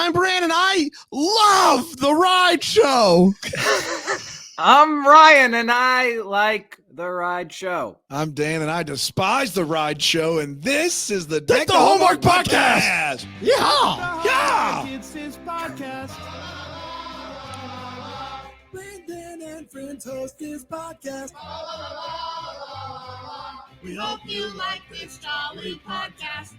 I'm Brandon. I love the Ride Show. I'm Ryan, and I like the Ride Show. I'm Dan, and I despise the Ride Show, and this is the Deck the Homework Podcast. Yeah. Yeah. It's his podcast. Brandon and friends host his podcast. We hope you like this jolly podcast.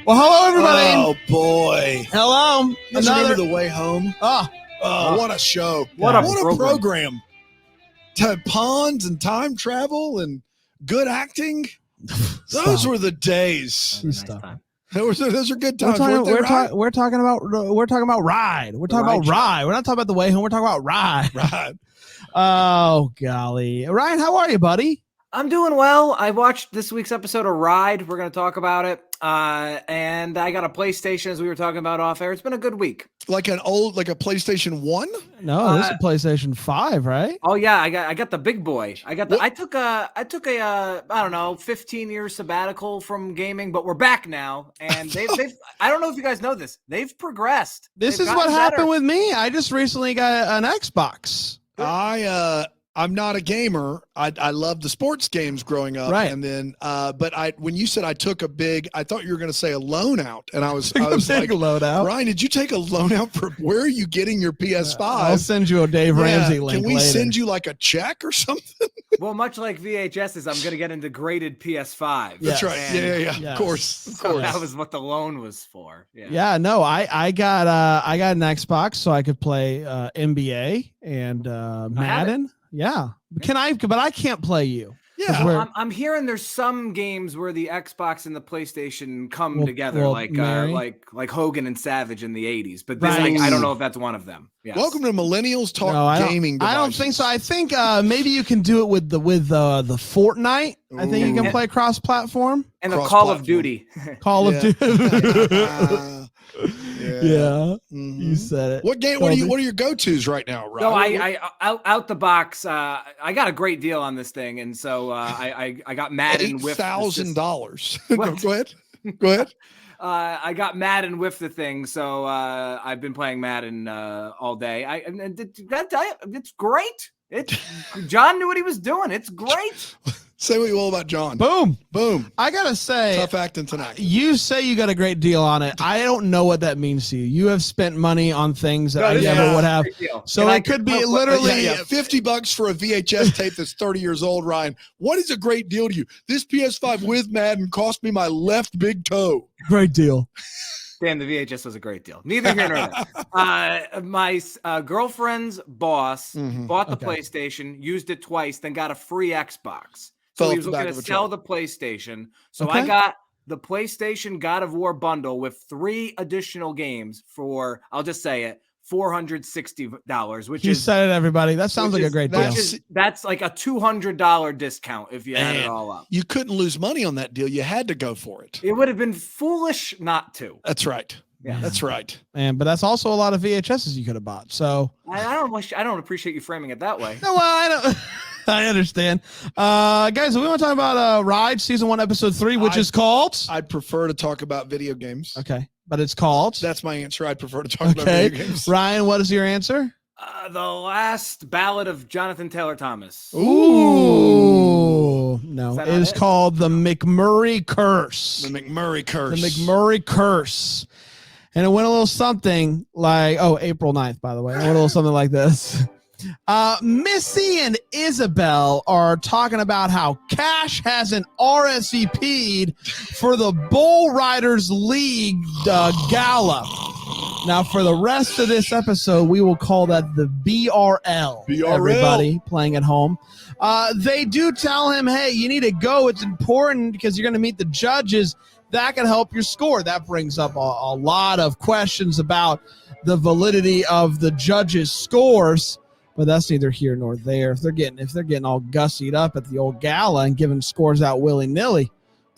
Well, hello, everybody. Oh, boy. Hello. You guys remember The Way Home? Oh, What a show. What a program. Ponds and time travel and good acting. Those were the days. Nice time. Those are good We're times. talking, weren't they, Ryan? we're talking about Ride. We're talking about Ride. We're not talking about The Way Home. We're talking about Ride. Right. Oh, golly. Ryan, how are you, buddy? I'm doing well. I watched this week's episode of Ride. We're going to talk about it. And I got a PlayStation, as we were talking about off air. It's been a good week. Like a PlayStation 1? No, this is a PlayStation 5, right? Oh yeah, I got the big boy. I took a I don't know, 15-year sabbatical from gaming, but we're back now. And they've I don't know if you guys know this. They've progressed. This They've is what gotten happened better. with me. I just recently got an Xbox. I'm not a gamer. I loved the sports games growing up, Right. And then, but when you said I took a big, I thought you were going to say a loan out, and I was Big like, loadout. Ryan, did you take a loan out for? Where are you getting your PS5? I'll send you a Dave Ramsey link. Can we later. send you like a check or something? Well, much like VHSs, I'm going to get into graded PS5. Yes. That's right. Yeah. Yes. Of course. So that was what the loan was for. Yeah, no, I got an Xbox so I could play NBA and Madden. Yeah. But I can't play you. Yeah. We're- I'm hearing there's some games where the Xbox and the PlayStation come together, well, like Mary. like Hogan and Savage in the 80s. But this, Right. I don't know if that's one of them. Yes. Welcome to Millennials Talk No, Gaming. I don't think so. I think maybe you can do it with the Fortnite. I think you can Ooh. play cross-platform. And the Cross-platform. Call of Duty. Call of Duty. Yeah. Yeah, Mhm. you said it. What game? What are your go-tos right now, Ryan? No, I out the box. I got a great deal on this thing, and so I got Madden with $8,000. What? Go ahead. Go ahead. I got Madden with the thing, so I've been playing Madden all day. Gotta tell you, it's great. John knew what he was doing. It's great. Say what you will about John. Boom. Boom. I gotta say, Tough acting tonight. you say you got a great deal on it. I don't know what that means to you. You have spent money on things that I this never is would have. a great deal. So And it I could be can- literally Yeah, $50 for a VHS tape that's 30 years old, Ryan. What is a great deal to you? This PS5 with Madden cost me my left big toe. great deal. Dan, the VHS was a great deal. Neither here nor there. My girlfriend's boss bought the Okay. PlayStation, used it twice, then got a free Xbox. So Fell he off was the back looking of to a sell truck. the PlayStation. So Okay. I got the PlayStation God of War bundle with 3 additional games for, I'll just say it, $460, which You is said it, everybody. That sounds like a great deal. that's like a $200 discount if you add it Man. all up. You couldn't lose money on that deal. You had to go for it. It would have been foolish not to. That's right. Yeah. That's right. But that's also a lot of VHSs you could have bought. So I don't appreciate you framing it that way. no, well, I don't. I understand. Guys, we want to talk about Ride Season 1, Episode 3, which is called. I'd prefer to talk about video games. Okay, but it's called. That's my answer. I'd prefer to talk about Okay, video games. Ryan, what is your answer? The Last Ballad of Jonathan Taylor Thomas. Ooh, no, Is that it not is it? called The McMurray Curse. The McMurray curse. The McMurray Curse. And it went a little something like, April 9th, by the way. It went a little something like this. Missy and Isabel are talking about how Cash hasn't RSVP'd for the Bull Riders League gala. Now, for the rest of this episode, we will call that the BRL. BRL. Everybody playing at home. They do tell him, hey, you need to go. It's important because you're going to meet the judges. That can help your score. That brings up a lot of questions about the validity of the judges' scores. But that's neither here nor there. If they're getting all gussied up at the old gala and giving scores out willy-nilly,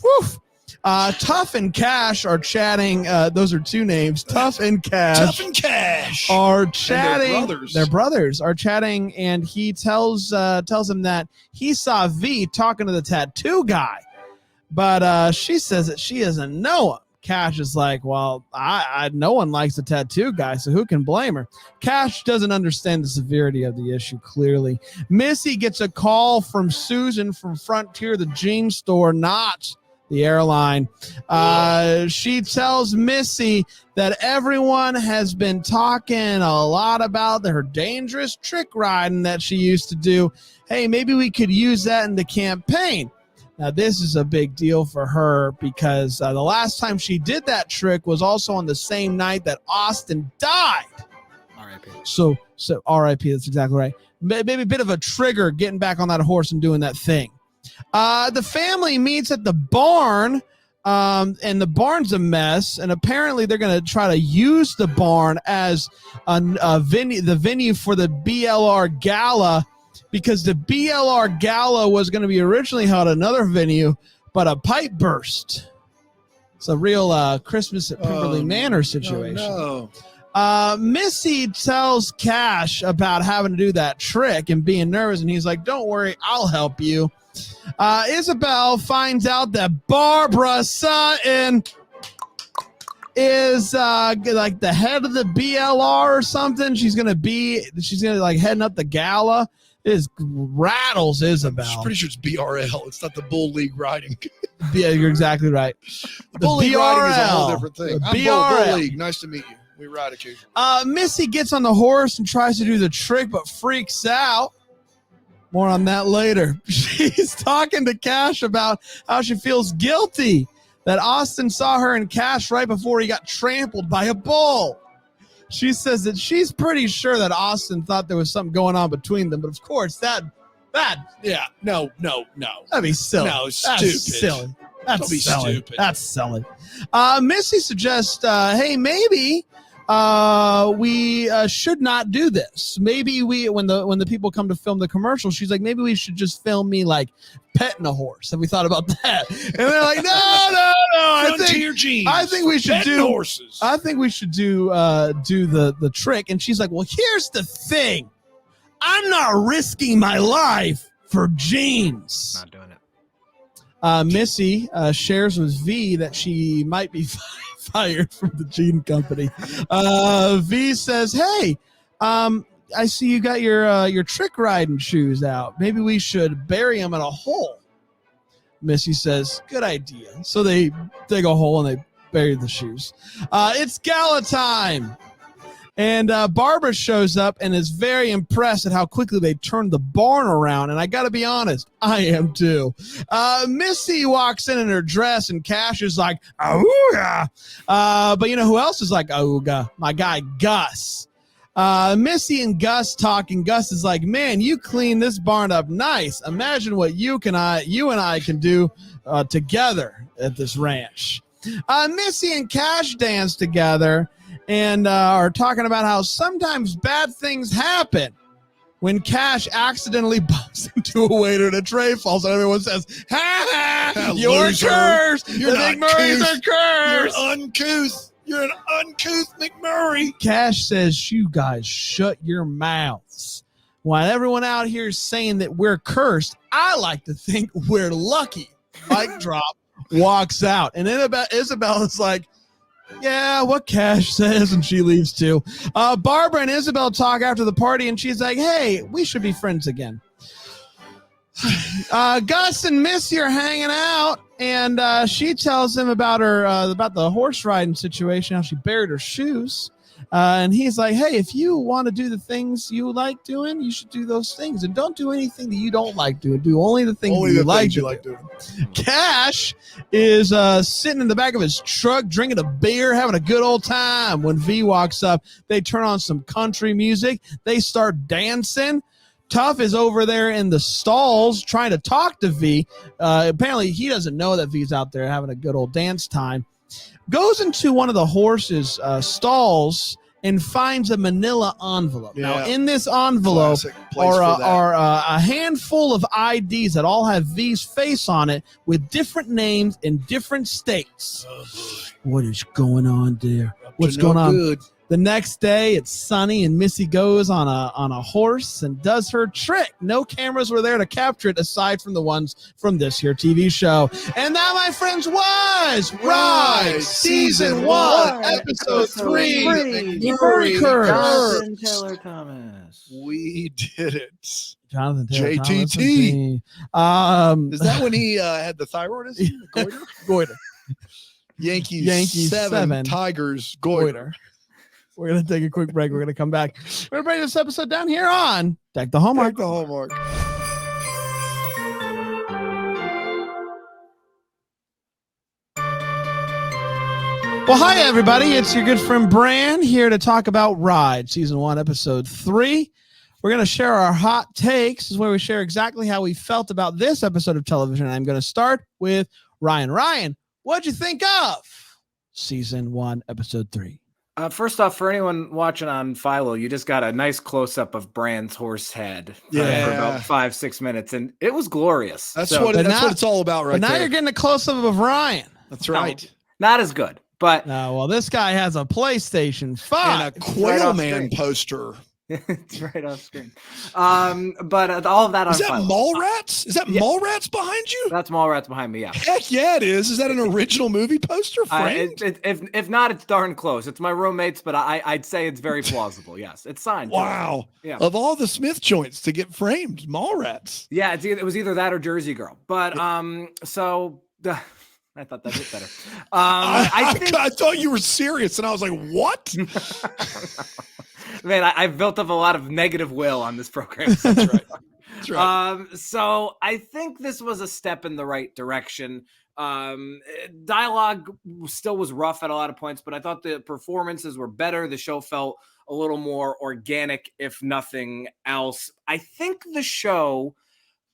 woof. Tough and Cash are chatting. Those are two names. Tough and Cash. Tough and Cash. Are chatting. brothers. Their brothers are chatting, and he tells him that he saw V talking to the tattoo guy, but she says that she doesn't know him Cash is like, well, I no one likes the tattoo guy, so who can blame her? Cash doesn't understand the severity of the issue, clearly. Missy gets a call from Susan from Frontier, the jean store, not the airline. She tells Missy that everyone has been talking a lot about her dangerous trick riding that she used to do. Hey, maybe we could use that in the campaign. Now, this is a big deal for her because the last time she did that trick was also on the same night that Austin died. R.I.P. So R.I.P. That's exactly right. Maybe a bit of a trigger getting back on that horse and doing that thing. The family meets at the barn, and the barn's a mess. And apparently, they're going to try to use the barn as the venue for the BLR Gala, because the BLR Gala was going to be originally held at another venue, but a pipe burst. It's a real Christmas at Pemberley Manor situation. No. Missy tells Cash about having to do that trick and being nervous, and he's like, don't worry, I'll help you. Isabel finds out that Barbara Sutton is like the head of the BLR or something. She's gonna like heading up the gala. It rattles Isabel. I'm pretty sure it's BRL. It's not the Bull League riding. Yeah, you're exactly right. The Bull League riding is a whole BRL. different thing. The I'm Bull BRL. League. Nice to meet you. We ride occasionally. Missy gets on the horse and tries to do the trick, but freaks out. More on that later. She's talking to Cash about how she feels guilty that Austin saw her and Cash right before he got trampled by a bull. She says that she's pretty sure that Austin thought there was something going on between them, but of course that'd be silly. No, it's That's stupid. silly. That's Don't be silly. stupid. That's silly. Missy suggests, hey, maybe we should not do this. Maybe when the people come to film the commercial, she's like, maybe we should just film me like petting a horse. Have we thought about that? And they're like, no. Frontier jeans. I think we should Petting do horses. I think we should do the trick. And she's like, well, here's the thing. I'm not risking my life for jeans. Not doing it. Missy shares with V that she might be fired from the jean company. V says, hey, I see you got your trick riding shoes out. Maybe we should bury them in a hole. Missy says, good idea. So they dig a hole and they bury the shoes. It's gala time. And Barbara shows up and is very impressed at how quickly they turned the barn around. And I got to be honest, I am too. Missy walks in her dress and Cash is like, ooga. But you know who else is like, ooga? My guy, Gus. Missy and Gus talking. Gus is like, man, you clean this barn up nice. Imagine what you and I can do together at this ranch. Missy and Cash dance together and are talking about how sometimes bad things happen. When Cash accidentally bumps into a waiter and a tray falls and everyone says, ha ha, you're Loser. cursed. You're the not McMurrays cursed. are cursed. You're uncouth. You're an uncouth McMurray. Cash says, you guys shut your mouths. While everyone out here is saying that we're cursed, I like to think we're lucky. Mic drop, walks out. And then Isabel is like, yeah, what Cash says, and she leaves too. Barbara and Isabel talk after the party, and she's like, hey, we should be friends again. Gus and Missy are hanging out, and she tells him about the horse riding situation, how she buried her shoes. And he's like, hey, if you want to do the things you like doing, you should do those things. And don't do anything that you don't like doing. Do only the things you like doing. Cash is sitting in the back of his truck, drinking a beer, having a good old time. When V walks up, they turn on some country music. They start dancing. Tough is over there in the stalls trying to talk to V. Apparently, he doesn't know that V's out there having a good old dance time. Goes into one of the horses' stalls and finds a manila envelope. Yeah. Now, in this envelope are a handful of IDs that all have V's face on it with different names in different states. Oh, What is going on there? What's going on? Good. The next day, it's sunny, and Missy goes on a horse and does her trick. No cameras were there to capture it aside from the ones from this here TV show. And that, my friends, was Ride Season 1, Episode 3, McMurray Curse. Jonathan Taylor Thomas. We did it. Jonathan Taylor JTT. Thomas. Is that when he had the thyroidism? Goiter? Goiter. Yankees 7, Tigers, Goiter. We're going to take a quick break. We're going to come back. We're going to bring this episode down here on Deck the Hallmark. Deck the Hallmark. Well, hi, everybody. It's your good friend Bran here to talk about Ride, Season 1, Episode 3. We're going to share our hot takes. This is where we share exactly how we felt about this episode of television. I'm going to start with Ryan. Ryan, what'd you think of Season 1, Episode 3? First off, for anyone watching on Philo, you just got a nice close-up of Bran's horse head for about 5-6 minutes, and it was glorious. That's what it's all about right now there. You're getting a close-up of Ryan. That's right. No, not as good, but... No, well, this guy has a PlayStation 5. And a Quail Man poster. It's right off screen. But all of that on Is that Philo. Mallrats? Is that Mallrats behind you? That's Mallrats behind me, yeah. Heck yeah, it is. Is that an original movie poster framed? If not, it's darn close. It's my roommate's, but I'd say it's very plausible. Yes, it's signed. Wow. Yeah. Of all the Smith joints to get framed, Mallrats. Yeah, it was either that or Jersey Girl. But so I thought that was better. I thought you were serious, and I was like, what? Man, I've built up a lot of negative will on this program. That's right. That's right. So I think this was a step in the right direction. Dialogue still was rough at a lot of points, but I thought the performances were better. The show felt a little more organic, if nothing else. I think the show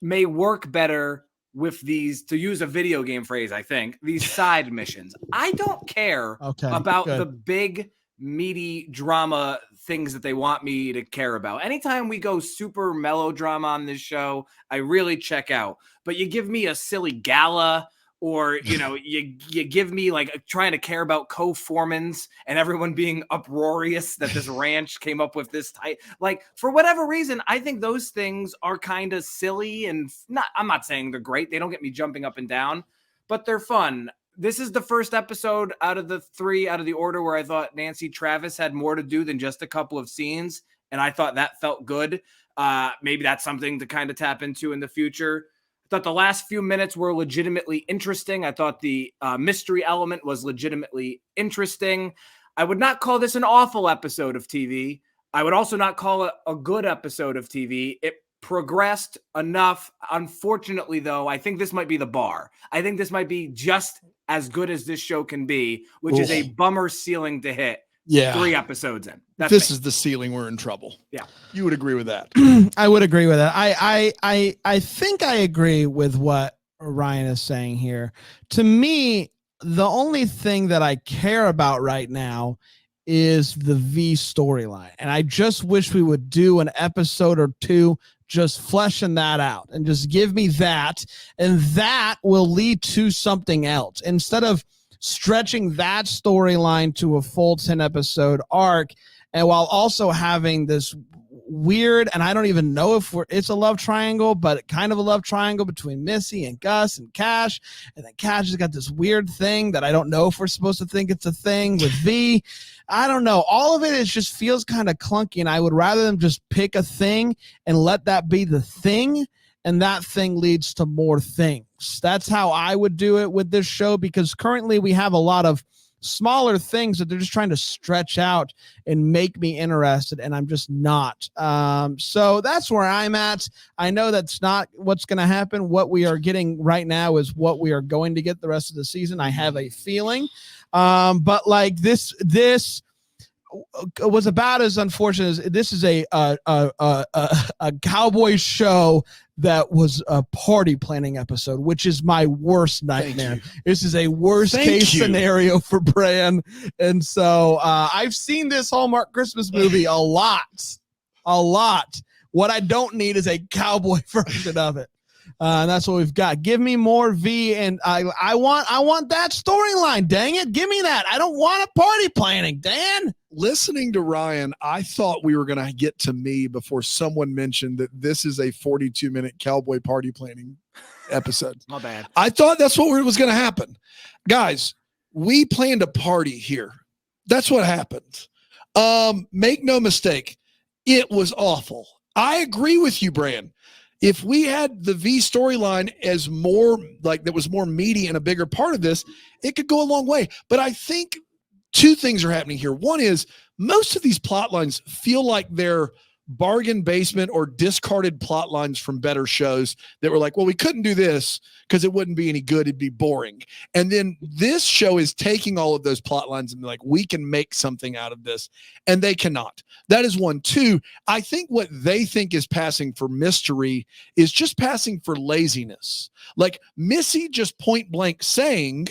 may work better with these, to use a video game phrase, I think, these side missions. I don't care about the big, meaty drama things that they want me to care about. Anytime we go super melodrama on this show, I really check out. But you give me a silly gala, or you give me like trying to care about co-foremans and everyone being uproarious that this ranch came up with this type. Like, for whatever reason, I think those things are kind of silly, and I'm not saying they're great. They don't get me jumping up and down, but they're fun. This is the first episode out of the 3 out of the order where I thought Nancy Travis had more to do than just a couple of scenes, and I thought that felt good. Maybe that's something to kind of tap into in the future. I thought the last few minutes were legitimately interesting. I thought the mystery element was legitimately interesting. I would not call this an awful episode of TV. I would also not call it a good episode of TV. It progressed enough. Unfortunately, though, I think this might be the bar. I think this might be just as good as this show can be, which is a bummer ceiling to hit. Yeah. 3 episodes in. This is the ceiling. We're in trouble. Yeah. You would agree with that. I would agree with that. I think I agree with what Ryan is saying here. To me, the only thing that I care about right now is the V storyline. And I just wish we would do an episode or 2 just fleshing that out and just give me that. And that will lead to something else. Instead of stretching that storyline to a full 10-episode arc, and while also having this weird, and I don't even know if it's a love triangle, but kind of a love triangle between Missy and Gus and Cash, and then Cash has got this weird thing that I don't know if we're supposed to think it's a thing with V. I don't know. All of it just feels kind of clunky, and I would rather them just pick a thing and let that be the thing, and that thing leads to more things. That's how I would do it with this show, because currently we have a lot of smaller things that they're just trying to stretch out and make me interested, and I'm just not. So that's where I'm at. I know that's not what's going to happen. What we are getting right now is what we are going to get the rest of the season. I have a feeling. But like this was about as unfortunate as this is a cowboy show that was a party planning episode, which is my worst nightmare. This is a worst case scenario for Bran. And so I've seen this Hallmark Christmas movie a lot. What I don't need is a cowboy version of it. And that's what we've got. Give me more V, and I want that storyline. Dang it, give me that. I don't want a party planning, Dan. listening to Ryan, I thought we were going to get to me before someone mentioned that this is a 42-minute cowboy party planning episode. My bad. I thought that's what was going to happen. Guys, we planned a party here. That's what happened. Make no mistake, it was awful. I agree with you, Bran. If we had the V storyline as more like that was more meaty and a bigger part of this, it could go a long way. But I think two things are happening here. One is most of these plot lines feel like they're bargain basement or discarded plot lines from better shows that were like, well, we couldn't do this because it wouldn't be any good. It'd be boring. And then this show is taking all of those plot lines and like, we can make something out of this, and they cannot. That is one. Two, I think what they think is passing for mystery is just passing for laziness. Like Missy just point blank saying,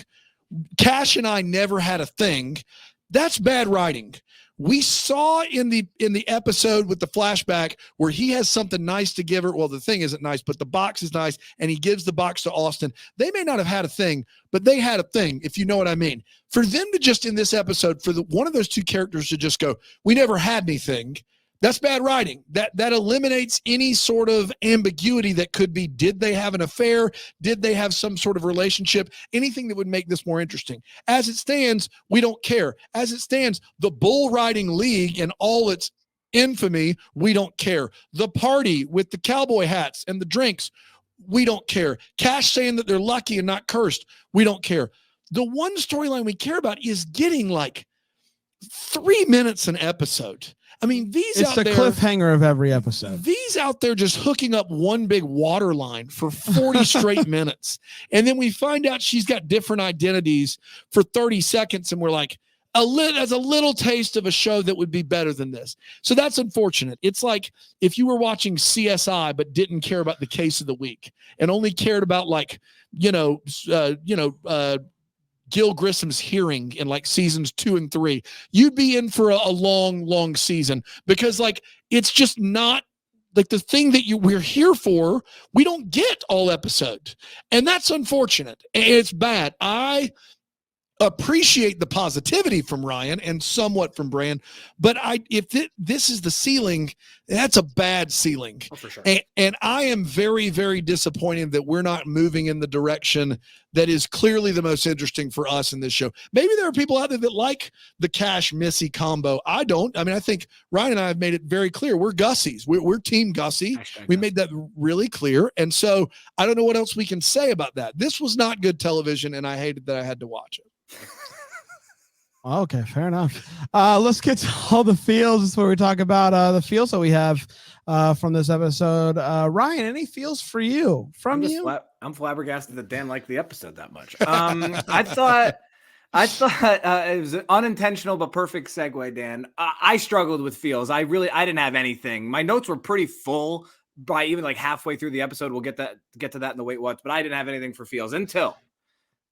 Cash and I never had a thing. That's bad writing. We saw in the episode with the flashback where he has something nice to give her. Well, the thing isn't nice, but the box is nice, and he gives the box to Austin. They may not have had a thing, but they had a thing, if you know what I mean. For them to just in this episode, for one of those two characters to just go, we never had anything, that's bad writing. That eliminates any sort of ambiguity that could be, did they have an affair? Did they have some sort of relationship? Anything that would make this more interesting. As it stands, we don't care. As it stands, the bull riding league and all its infamy, we don't care. The party with the cowboy hats and the drinks, we don't care. Cash saying that they're lucky and not cursed, we don't care. The one storyline we care about is getting like 3 minutes an episode. I mean, it's the cliffhanger of every episode. These out there just hooking up one big water line for 40 straight minutes. And then we find out she's got different identities for 30 seconds. And we're like, as a little taste of a show that would be better than this. So that's unfortunate. It's like if you were watching CSI, but didn't care about the case of the week and only cared about like, Gil Grissom's hearing in like seasons 2 and 3, you'd be in for a long season because like, it's just not like the thing that we're here for. We don't get all episode, and that's unfortunate. It's bad. I appreciate the positivity from Ryan and somewhat from Bran, but if this is the ceiling, that's a bad ceiling. Oh, for sure. And I am very, very disappointed that we're not moving in the direction that is clearly the most interesting for us in this show. Maybe there are people out there that like the Cash Missy combo. I don't. I mean, I think Ryan and I have made it very clear. We're Gussies. We're Team Gussie. We made that really clear. And so I don't know what else we can say about that. This was not good television, and I hated that I had to watch it. Okay, fair enough. Let's get to all the feels. This is where we talk about the feels that we have from this episode. Ryan, any feels for you? I'm flabbergasted that Dan liked the episode that much. I thought it was an unintentional but perfect segue, Dan. I struggled with feels. I didn't have anything. My notes were pretty full by even like halfway through the episode. We'll get to that in the Wait What, but I didn't have anything for feels until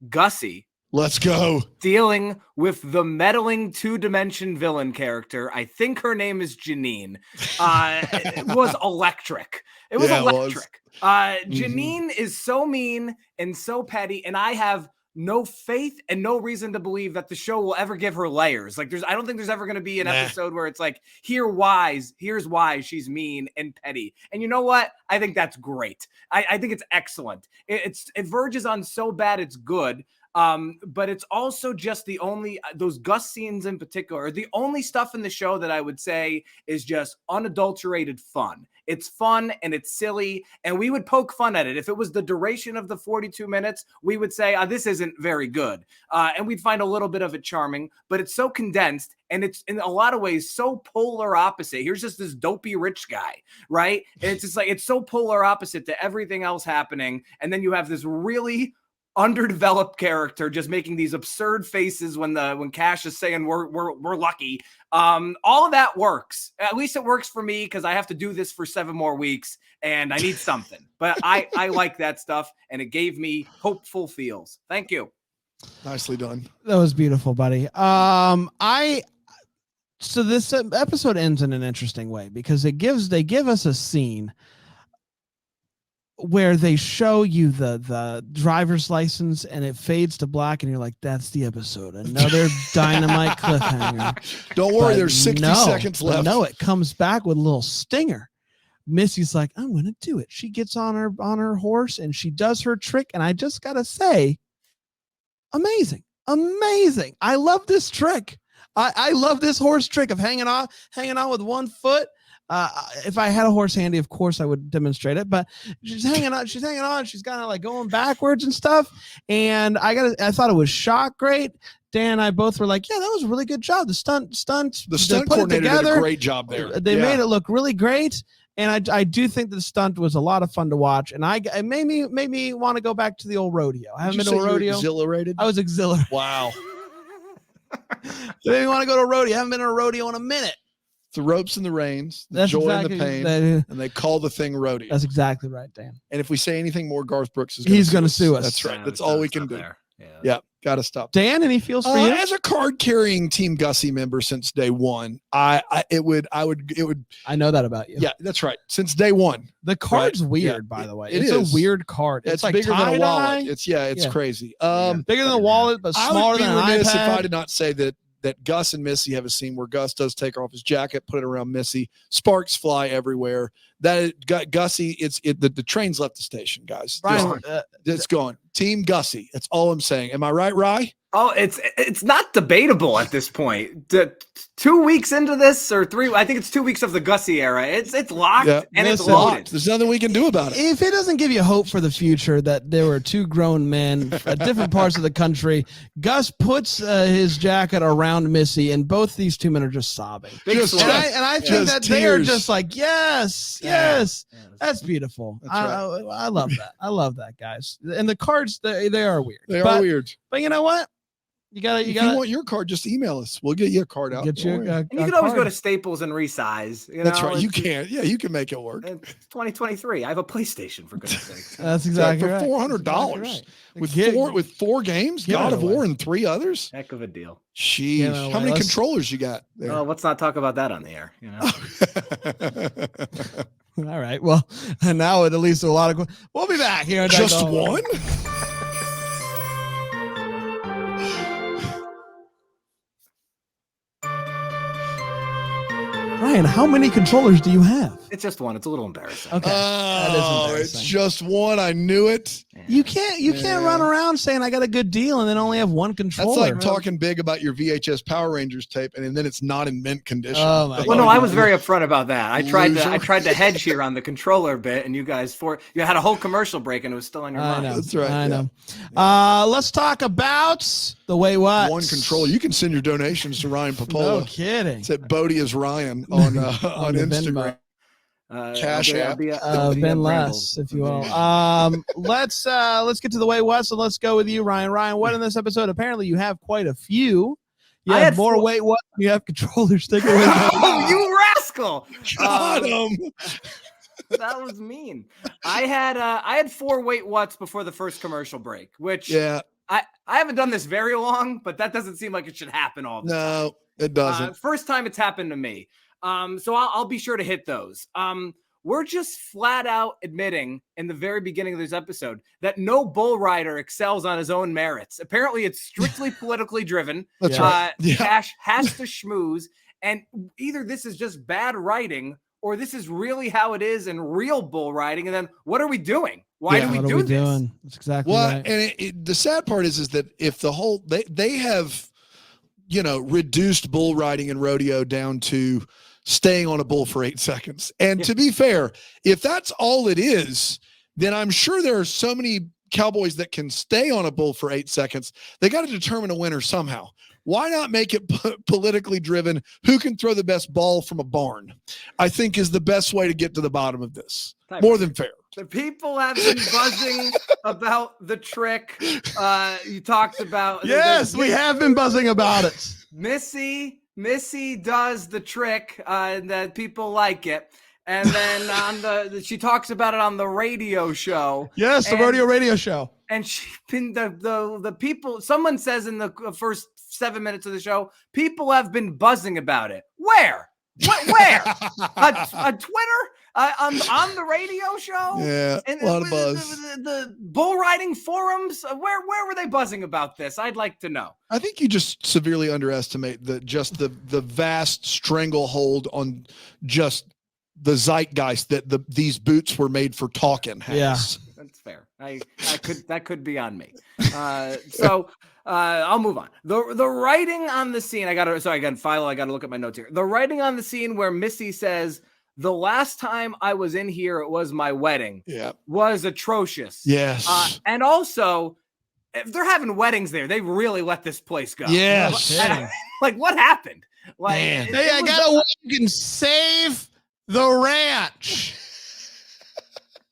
Gussie. Let's go. Dealing with the meddling 2-dimension villain character. I think her name is Janine. It was electric. It was electric. Janine is so mean and so petty, and I have no faith and no reason to believe that the show will ever give her layers. Like I don't think there's ever going to be an episode where it's like, here's why she's mean and petty. And you know what? I think that's great. I think it's excellent. It verges on so bad it's good. But it's also just those Gus scenes in particular are the only stuff in the show that I would say is just unadulterated fun. It's fun and it's silly, and we would poke fun at it. If it was the duration of the 42 minutes, we would say, this isn't very good. And we'd find a little bit of it charming, but it's so condensed and it's in a lot of ways so polar opposite. Here's just this dopey rich guy, right? And it's just like, it's so polar opposite to everything else happening. And then you have this really underdeveloped character just making these absurd faces when Cash is saying we're lucky. All of that works. At least it works for me because I have to do this for 7 more weeks and I need something. But I like that stuff, and it gave me hopeful feels. Thank you. Nicely done. That was beautiful, buddy. So this episode ends in an interesting way because they give us a scene where they show you the driver's license and it fades to black and you're like, that's the episode. Another dynamite cliffhanger. Don't worry, But there's 60 seconds left. No, it comes back with a little stinger. Missy's like, I'm going to do it. She gets on her horse and she does her trick. And I just got to say, amazing. I love this trick. I love this horse trick of hanging on with one foot. If I had a horse handy, of course I would demonstrate it, but she's hanging on. She's kind of like going backwards and stuff. And I thought it was shot great. Dan and I both were like, yeah, that was a really good job. The stunt coordinator did a great job there. They made it look really great. And I do think the stunt was a lot of fun to watch. And it made me want to go back to the old rodeo. I haven't been to a rodeo. Exhilarated? I was exhilarated. Wow. They made me want to go to a rodeo. I haven't been to a rodeo in a minute. The ropes and the reins, the That's joy exactly, and the pain, and they call the thing rodeo. That's exactly right, Dan. And if we say anything more, Garth Brooks is going to sue us. That's right. That's all we can do. There. Yeah, got to stop. Dan, any feels for you? As a card-carrying Team Gussie member since day one, I would. I know that about you. Yeah, that's right. Since day one, the card's weird, by the way. It's a weird card. It's like bigger than a wallet. It's crazy. Bigger than a wallet, but smaller than an iPad. If I did not say that Gus and Missy have a scene where Gus does take off his jacket, put it around Missy, sparks fly everywhere. Gussie, the train's left the station, guys. Brian, it's gone. Team Gussie. That's all I'm saying. Am I right, Rye? Oh, it's not debatable at this point. 2 weeks into this, or 3, I think it's 2 weeks of the Gussie era. It's locked and it's loaded. There's nothing we can do about it. If it doesn't give you hope for the future that there were two grown men at different parts of the country, Gus puts his jacket around Missy, and both these two men are just sobbing. And I think that they are just like, yes. That's beautiful. That's right. I love that. I love that, guys. And the cards, they are weird. They are weird. But you know what? If you want your card, just email us. We'll get you a card out. Get you and you can always go to Staples and resize. That's right. You can. Yeah, you can make it work. It's 2023. I have a PlayStation, for goodness sake. That's exactly right. For $400 with four games, God of War and 3 others. Heck of a deal. Jeez, how many controllers you got there? Oh, let's not talk about that on the air. All right. Well, and now at least a lot of. We'll be back here. Just one. Ryan, how many controllers do you have? It's just one. It's a little embarrassing. Okay. That is embarrassing. It's just one. I knew it. You can't run around saying I got a good deal and then only have one controller. That's like talking big about your VHS Power Rangers tape and then it's not in mint condition. Oh my well, no, I was very upfront about that. I tried to hedge here on the controller bit, and you guys you had a whole commercial break and it was still on your mind. That's right. I know. Let's talk about the Wait What. One controller. You can send your donations to Ryan Popola. No kidding. It's at Bodie is Ryan on Instagram. Cash app. Ben Less, if you will. Let's get to the Way What. So let's go with you, Ryan. Ryan, what in this episode? Apparently, you have quite a few. You have more Wait What. You have controllers. Take away. Oh, you rascal! Got him. That was mean. I had 4 Wait What's before the first commercial break, which I haven't done this very long, but that doesn't seem like it should happen all the time. No, it doesn't. First time it's happened to me. So I'll be sure to hit those. We're just flat out admitting in the very beginning of this episode that no bull rider excels on his own merits. Apparently, it's strictly politically driven. That's right. Cash has to schmooze, and either this is just bad writing or this is really how it is in real bull riding. And then what are we doing? Why do we do this? That's exactly right. And the sad part is that if the whole they have, reduced bull riding and rodeo down to staying on a bull for 8 seconds. And to be fair, if that's all it is, then I'm sure there are so many cowboys that can stay on a bull for 8 seconds. They got to determine a winner somehow. Why not make it politically driven? Who can throw the best ball from a barn? I think is the best way to get to the bottom of this. More than fair. The people have been buzzing about the trick. You talked about. Yes, we have been buzzing about it. Missy does the trick, and that people like it. And then she talks about it on the radio show. Yes, the rodeo radio show. And the people, someone says in the first 7 minutes of the show, people have been buzzing about it. Where? What? Where? On Twitter? on the radio show. Yeah, And a lot of buzz. The bull riding forums. Where were they buzzing about this? I'd like to know. I think you just severely underestimate the vast stranglehold on just the zeitgeist that these boots were made for talking has. Yeah. That's fair. That could be on me. So I'll move on. The writing on the scene. I got to look at my notes here. The writing on the scene where Missy says, "The last time I was in here, it was my wedding." Yeah. Was atrocious. Yes. And also, if they're having weddings there, they really let this place go. Yes. Like what happened? Like, Man. Hey, I got a way you can save the ranch.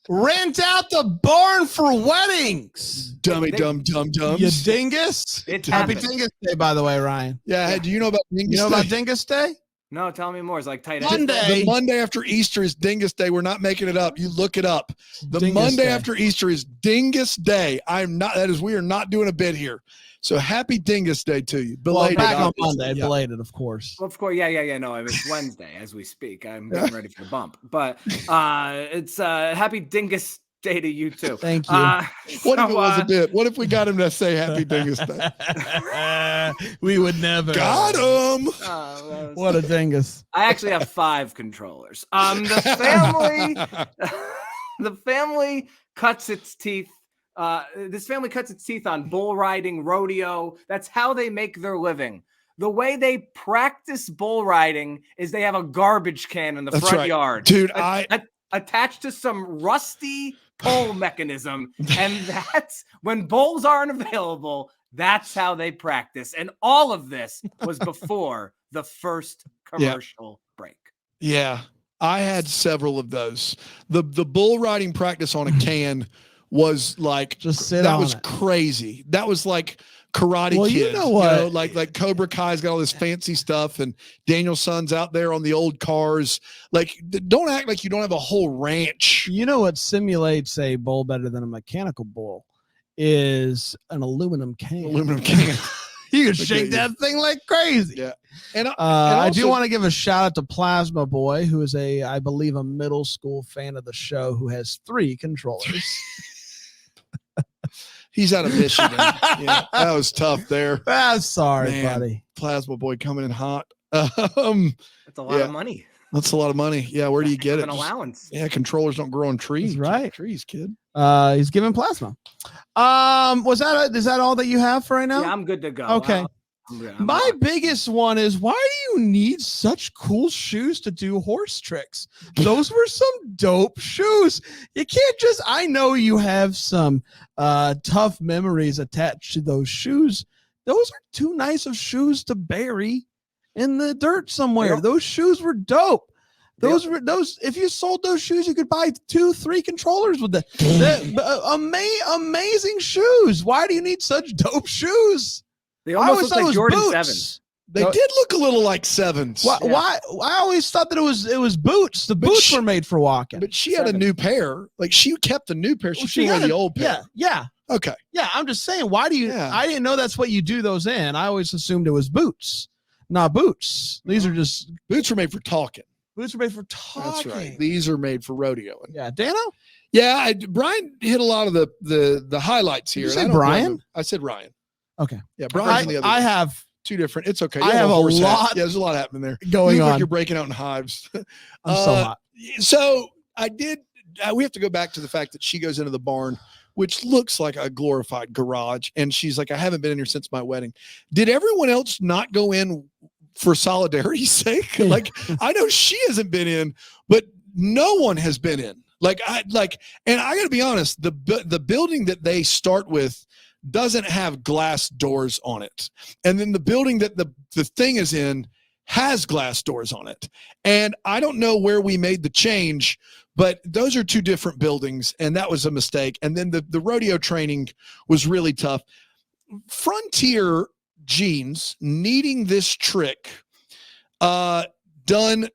Rent out the barn for weddings. Dummy, dumb. You dingus. It Happy happened. Dingus Day, by the way, Ryan. Yeah. Do you know about Dingus You know Day? about Dingus Day? No, tell me more. It's like tight end. Monday. The Monday after Easter is Dingus Day. We're not making it up. You look it up. The Dingus Monday Day. after Easter is Dingus Day. We are not doing a bit here. So happy Dingus Day to you. Well, Belated, back on obviously. Monday, Yeah. belated, of course. Of course, yeah. No, it's Wednesday as we speak. I'm getting ready for the bump, but it's happy Dingus Day to you too. Thank you. What if it was a bit? What if we got him to say happy Dingus Day? We would never. Got him. What a dingus. I actually have 5 controllers. The family cuts its teeth. This family cuts its teeth on bull riding, rodeo. That's how they make their living. The way they practice bull riding is they have a garbage can in the That's front right. yard, Dude, attached to some rusty pole mechanism, and that's when bulls aren't available. That's how they practice, and all of this was before the first commercial break. Yeah, I had several of those. The bull riding practice on a can was like Just sit that on was it. crazy. That was like Karate Well, Kid. you know what? Like Cobra Kai's got all this fancy stuff, and Daniel Son's out there on the old cars. Like, don't act like you don't have a whole ranch. You know what simulates a bull better than a mechanical bull is an aluminum can. Aluminum can. You can Look shake at that thing like crazy. Yeah. And I do also- want to give a shout out to Plasma Boy, who is I believe, a middle school fan of the show who has 3 controllers. He's out of Michigan. Yeah, that was tough there. I'm sorry, Man. buddy. Plasma Boy coming in hot. That's a lot Yeah. of money. That's a lot of money. Yeah, where do you get it? An allowance. Yeah, controllers don't grow on trees. That's right. Trees, kid. He's giving Plasma. Is that all that you have for right now? Yeah, I'm good to go. Okay. I'm good. My biggest one is, why do you need such cool shoes to do horse tricks? Those were some dope shoes. You can't just, I know you have some tough memories attached to those shoes. Those are too nice of shoes to bury in the dirt somewhere. Yep. Those shoes were dope. If you sold those shoes, you could buy 2-3 controllers with them. Amazing shoes. Why do you need such dope shoes? They almost look thought it like was Jordan boots. 7s. They did look a little like 7s. Why? I always thought that it was boots. The boots were made for walking. But she had a new pair. Like, she kept the new pair. She threw away the old pair. Yeah. Okay. Yeah. I'm just saying, why do you? Yeah. I didn't know that's what you do those in. I always assumed it was boots, not boots. These are just Boots are made for talking. boots are made for talking. That's right. These are made for rodeoing. Yeah, Dano. Yeah, Brian hit a lot of the highlights here. Did you and say I don't blame Brian? him. I said Ryan. Okay. Yeah, Brian's on the other. I one. have Two different. It's okay. You I have a horse hat. lot Yeah, there's a lot happening there. going You look on. like you're breaking out in hives. I'm so hot. So I did. We have to go back to the fact that she goes into the barn, which looks like a glorified garage, and she's like, "I haven't been in here since my wedding." Did everyone else not go in for solidarity's sake? Like, I know she hasn't been in, but no one has been in. And I got to be honest, the building that they start with doesn't have glass doors on it, and then the building that the thing is in has glass doors on it. And I don't know where we made the change, but those are 2 different buildings, and that was a mistake. And then the rodeo training was really tough. Frontier Jeans needing this trick done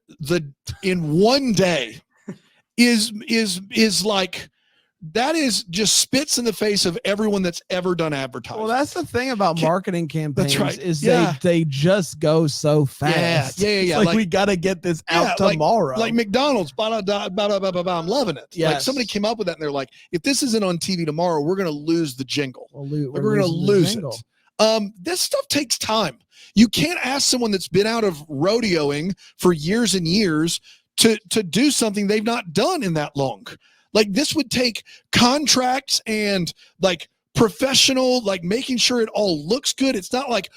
in one day is like that is just spits in the face of everyone that's ever done advertising. Well, that's the thing about marketing campaigns right. is Yeah. they just go so fast. Yeah. It's like we got to get this out tomorrow. Like McDonald's, I'm loving it. Yes. Like somebody came up with that and they're like, if this isn't on TV tomorrow, we're going to lose the jingle. we're going to lose it. This stuff takes time. You can't ask someone that's been out of rodeoing for years and years to do something they've not done in that long. Like this would take contracts and like professional, like making sure it all looks good. It's not like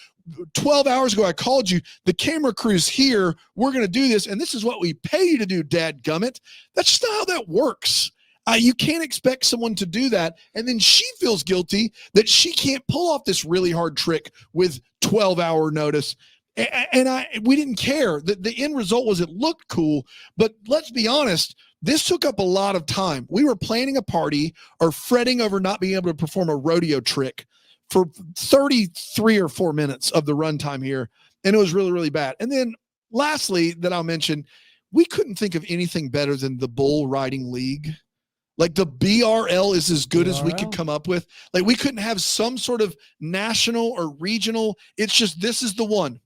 12 hours ago I called you, the camera crew's here, we're going to do this, and this is what we pay you to do, dadgummit. That's just not how that works. You can't expect someone to do that, and then she feels guilty that she can't pull off this really hard trick with 12-hour notice. And we didn't care. The end result was it looked cool, but let's be honest, this took up a lot of time. We were planning a party or fretting over not being able to perform a rodeo trick for 33 or 4 minutes of the runtime here, and it was really, really bad. And then lastly that I'll mention, we couldn't think of anything better than the Bull Riding League. Like the BRL is as good as we could come up with. Like we couldn't have some sort of national or regional. It's just, this is the one.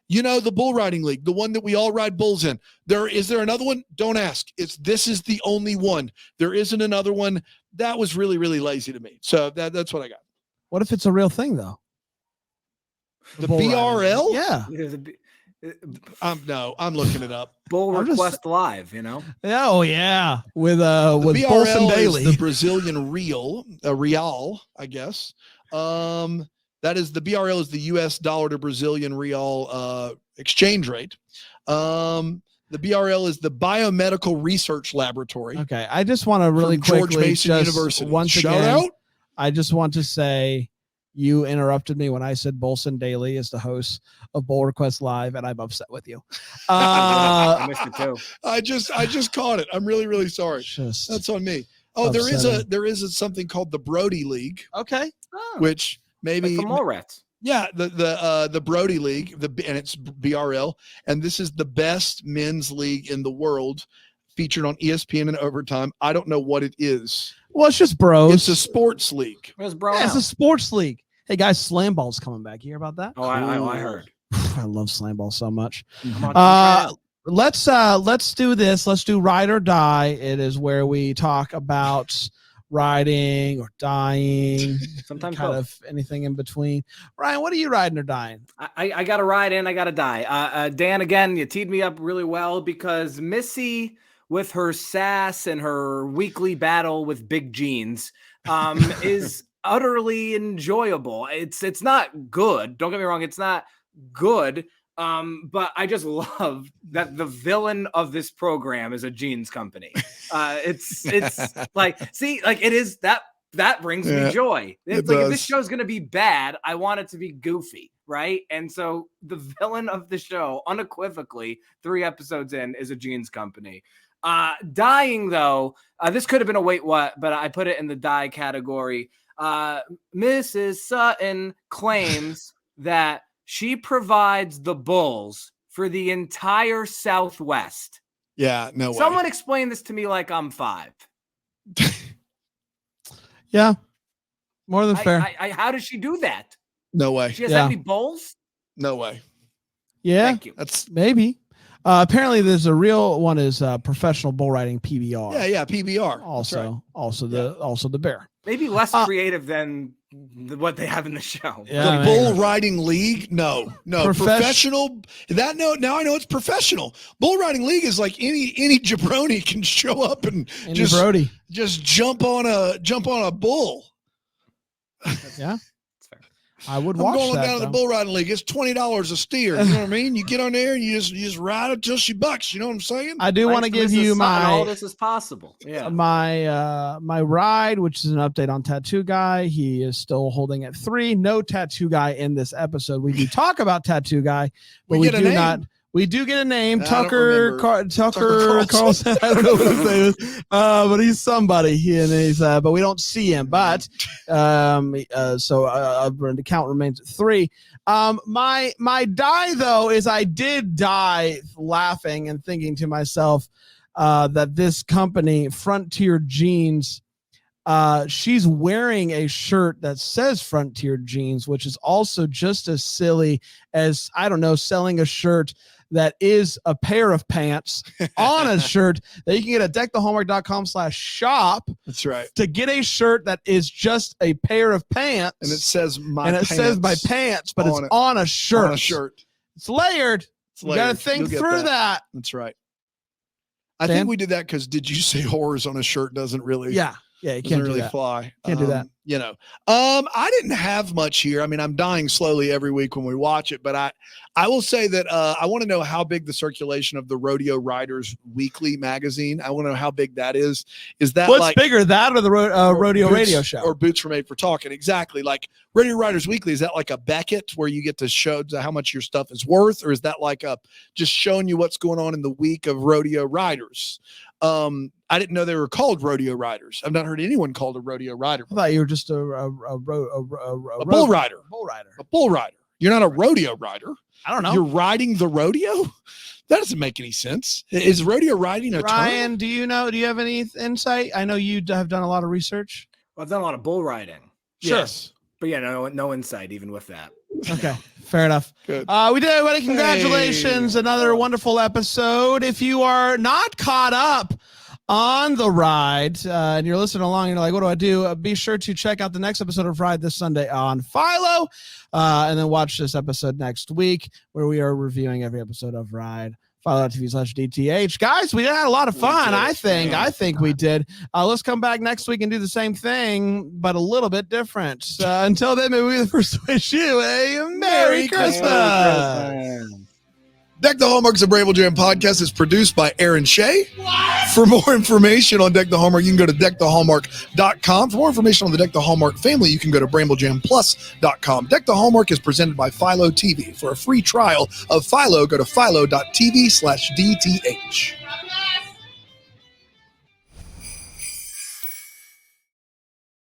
You know, the Bull Riding League, the one that we all ride bulls in. Is there another one? Don't ask. This is the only one. There isn't another one. That was really, really lazy to me. So that's what I got. What if it's a real thing though? The BRL? Yeah. I'm looking it up. Bull Request Live, you know? Oh yeah. With the Bolson BRL Daily. is the Brazilian real, I guess. That is the BRL is the US dollar to Brazilian real exchange rate. The BRL is the Biomedical Research Laboratory. Okay, I just want to really quickly, George Mason University. Once Shout again, out. I just want to say you interrupted me when I said Bolson Daily is the host of Bull Request Live, and I'm upset with you. I missed it too. I just caught it. I'm really, really sorry. That's on me. Oh, there is something called the Brody League. Okay. Which maybe like the Mallrats. Yeah, the Brody League, and it's BRL, and this is the best men's league in the world, featured on ESPN in overtime. I don't know what it is. Well, it's just bros. It's a sports league. It's a sports league. Hey guys, slam ball's coming back. You hear about that? Oh, I heard. I love slam ball so much. Let's do this. Let's do ride or die. It is where we talk about riding or dying, sometimes kind both. of anything in between. Ryan, what are you riding or dying? I got to ride and I got to die. Dan, again, you teed me up really well because Missy, with her sass and her weekly battle with big jeans, is utterly enjoyable. It's not good. Don't get me wrong. It's not good. But I just love that the villain of this program is a jeans company. It's like, see, like it is that brings me joy. It's like, if this show's going to be bad, I want it to be goofy. Right. And so the villain of the show, unequivocally, 3 episodes in, is a jeans company. Dying though, this could have been a wait what, but I put it in the die category. Mrs. Sutton claims that she provides the bulls for the entire Southwest. Yeah, no way. Someone explain this to me like I'm 5. Yeah, more than fair. How does she do that? No way. She has that many bulls? No way. Yeah, thank you. That's maybe. Apparently, there's a real one is professional bull riding PBR. Yeah, PBR. Also the bear. Maybe less creative than what they have in the show. The Bull Riding League? No. Professional. Now I know it's professional. Bull Riding League is like any jabroni can show up and just jump on a bull. Yeah. I would watch that. I'm going down to the Bull Riding League. It's $20 a steer. You know what I mean? You get on there and you just ride it till she bucks. You know what I'm saying? I do want to give you all this is possible. Yeah. My ride, which is an update on Tattoo Guy. He is still holding at 3. No Tattoo Guy in this episode. We do talk about Tattoo Guy, but we do not. We do get a name, Tucker Carlson. I don't know what his name is, but he's somebody. But we don't see him. But the count remains at 3. My die though is I did die laughing and thinking to myself that this company, Frontier Jeans, she's wearing a shirt that says Frontier Jeans, which is also just as silly as, I don't know, selling a shirt that is a pair of pants on a shirt that you can get at deckthehallmark.com/shop. That's right. To get a shirt that is just a pair of pants. And it says my pants, but it's on a shirt. On a shirt. It's layered. You got to think through that. That's right. I think we did that because did you say horrors on a shirt doesn't really. Yeah. Yeah, you can't really do that. fly. Can't do that. I didn't have much here. I mean, I'm dying slowly every week when we watch it, but I will say that I want to know how big the circulation of the Rodeo Riders Weekly magazine. I want to know how big that is. Is that what's bigger, that or the Rodeo Radio Show or Boots from Made for Talking? Exactly. Like Rodeo Riders Weekly, is that like a Beckett where you get to show how much your stuff is worth, or is that like just showing you what's going on in the week of rodeo riders? I didn't know they were called rodeo riders. I've not heard anyone called a rodeo rider. I thought you were just a bull rider. A bull rider. You're not a rodeo rider. I don't know. You're riding the rodeo? That doesn't make any sense. Is rodeo riding a Ryan, term? do you know? Do you have any insight? I know you have done a lot of research. Well, I've done a lot of bull riding. Sure. Yes. But yeah, no insight even with that. Okay, fair enough. Good. We did, everybody. Congratulations. Hey. Another wonderful episode. If you are not caught up on the ride and you're listening along and you're like, what do I do? Be sure to check out the next episode of Ride this Sunday on Philo, and then watch this episode next week where we are reviewing every episode of Ride. Philo.tv/DTH. Guys, we had a lot of fun. I think we did. Let's come back next week and do the same thing, but a little bit different. Until then, maybe we first wish you a Merry Christmas. Deck the Hallmark's a Bramble Jam podcast is produced by Aaron Shea. For more information on Deck the Hallmark, you can go to deckthehallmark.com. For more information on the Deck the Hallmark family, you can go to bramblejamplus.com. Deck the Hallmark is presented by Philo TV. For a free trial of Philo, go to philo.tv/DTH.